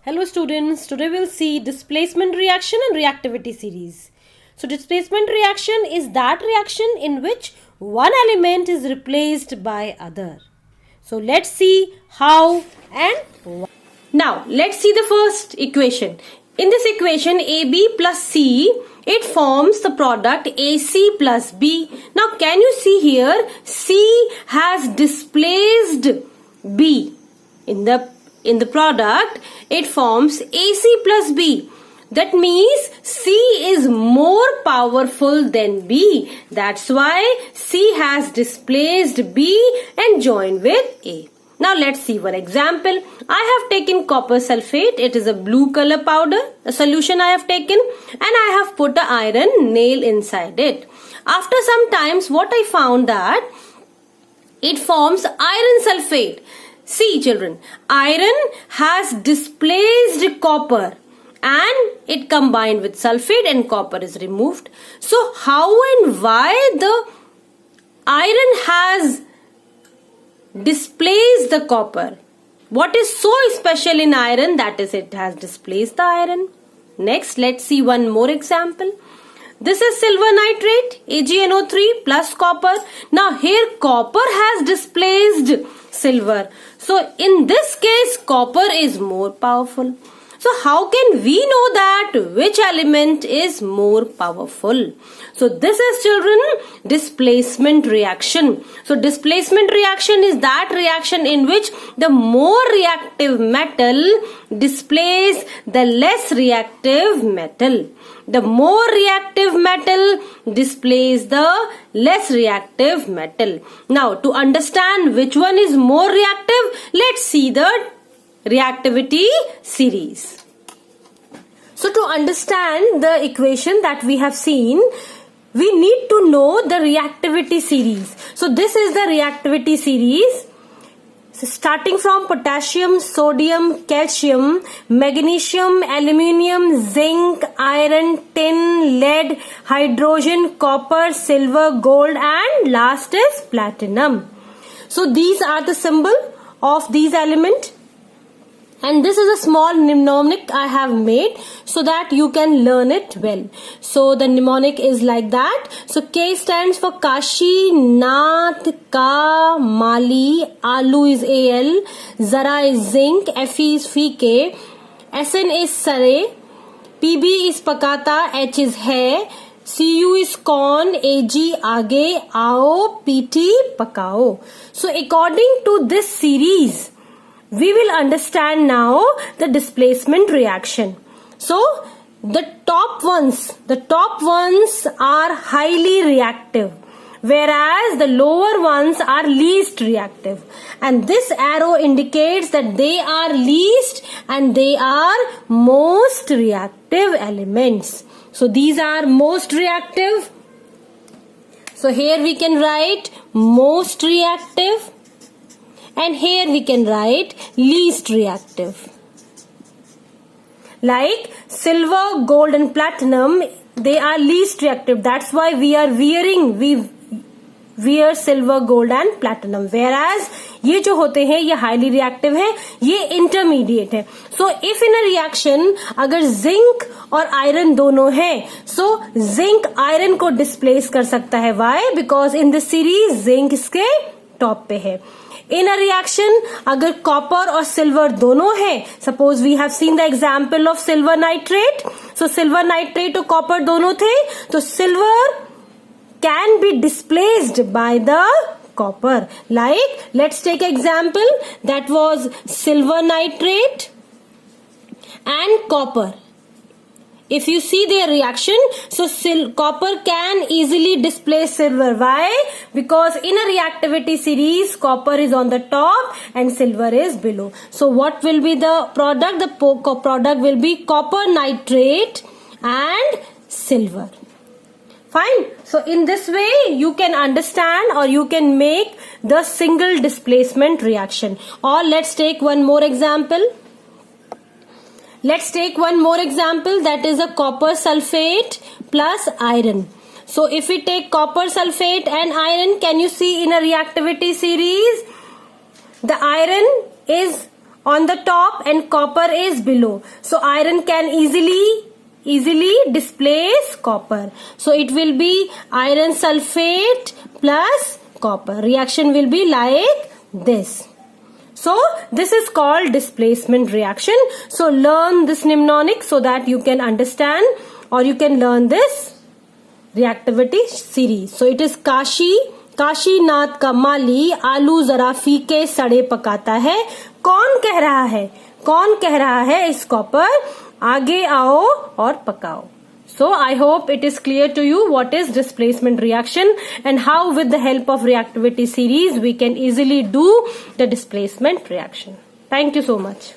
Hello students, today we'll see displacement reaction and reactivity series. So displacement reaction is that reaction in which one element is replaced by other. So let's see how and why. Now let's see the first equation. In this equation AB plus C, it forms the product AC plus B. Now can you see here C has displaced B. In the product, it forms AC plus B. That means C is more powerful than B. That's why C has displaced B and joined with A. Now let's see one example. I have taken copper sulfate. It is a blue color powder, a solution I have taken, and I have put an iron nail inside it. After some times, what I found that it forms iron sulfate. See children, iron has displaced copper and it combined with sulfate and copper is removed. So how and why the iron has displaced the copper? What is so special in iron? That is, it has displaced the iron. Next, let's see one more example. This is silver nitrate, AgNO3 plus copper. Now here copper has displaced silver. So in this case copper is more powerful. So how can we know that which element is more powerful? So this is children displacement reaction. So displacement reaction is that reaction in which the more reactive metal displaces the less reactive metal. The more reactive metal displaces the less reactive metal. Now to understand which one is more reactive, let's see the reactivity series. So to understand the equation that we have seen, we need to know the reactivity series. So this is the reactivity series. So starting from potassium, sodium, calcium, magnesium, aluminium, zinc, iron, tin, lead, hydrogen, copper, silver, gold, and last is platinum. So these are the symbol of these elements. And this is a small mnemonic I have made so that you can learn it well. So the mnemonic is like that. So K stands for Kashi, Nath, Ka, Mali, Alu is Al, Zara is zinc, Fe is Fike, Sn is Sare, Pb is Pakata, H is Hai, Cu is corn, Ag Aage, Ao, Pt Pakao. So according to this series, we will understand now the displacement reaction. So the top ones are highly reactive, whereas the lower ones are least reactive. And this arrow indicates that they are least and they are most reactive elements. So these are most reactive. So here we can write most reactive. And here we can write least reactive. Like silver, gold and platinum, they are least reactive. That's why we wear silver, gold and platinum. Whereas ये जो होते हैं ये highly reactive है, ये intermediate है. So if in a reaction अगर zinc और iron दोनों हैं, so zinc iron को displace कर सकता है. Why? Because in this series zinc इसके top पे है. In a reaction, अगर copper और silver दोनों हैं, suppose we have seen the example of silver nitrate. So silver nitrate और copper दोनों थे, तो silver can be displaced by the copper. Like, let's take example that was silver nitrate and copper. If you see their reaction, so copper can easily displace silver. Why? Because in a reactivity series, copper is on the top and silver is below. So what will be the product? The product will be copper nitrate and silver. Fine. So in this way, you can understand or you can make the single displacement reaction. Or let's take one more example. Let's take one more example, that is a copper sulfate plus iron. So if we take copper sulfate and iron, can you see in a reactivity series, the iron is on the top and copper is below. So iron can easily displace copper. So it will be iron sulfate plus copper. Reaction will be like this. So this is called displacement reaction. So learn this mnemonic so that you can understand or you can learn this reactivity series. So it is Kashinath का माली आलू जरा फीके सड़े पकाता है. कौन कह रहा है इसको पर आगे आओ और पकाओ. So I hope it is clear to you what is displacement reaction and how with the help of reactivity series we can easily do the displacement reaction. Thank you so much.